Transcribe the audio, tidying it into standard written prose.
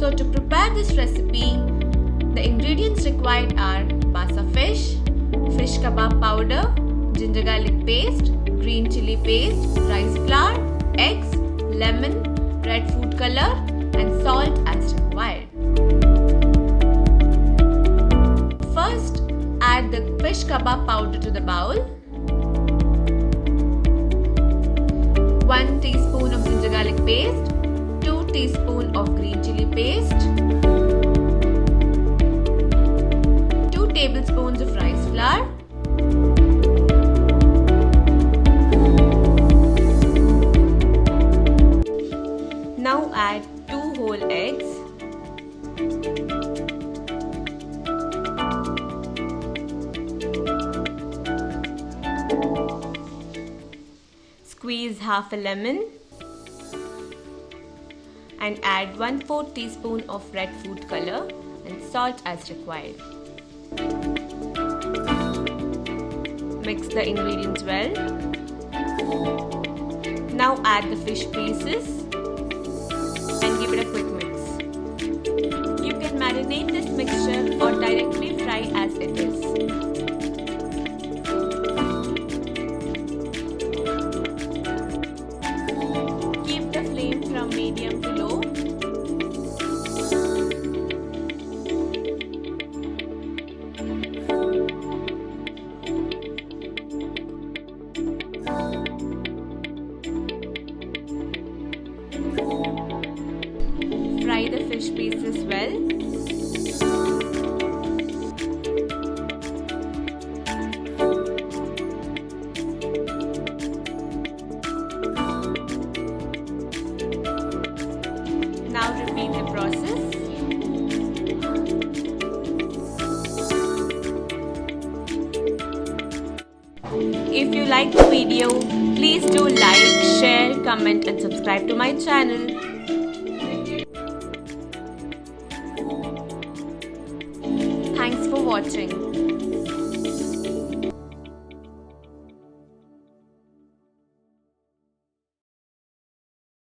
So to prepare this recipe, the ingredients required are basa fish, fish kebab powder, ginger garlic paste, green chili paste, rice flour, eggs, lemon, red food color and salt as required. First, add the fish kebab powder to the bowl. 1 teaspoon of ginger garlic paste, 2 teaspoons of green chili paste, 2 tablespoons of rice flour, now add 2 whole eggs, squeeze half a lemon and add 1/4 teaspoon of red food color and salt as required. Mix the ingredients well. Now add the fish pieces and give it a quick mix. You can marinate this mixture or directly fry as it is. Keep the flame from medium to low. Fry the fish pieces well. Now repeat the process. If you like the video, please do like, share, comment and subscribe to my channel. Thanks for watching.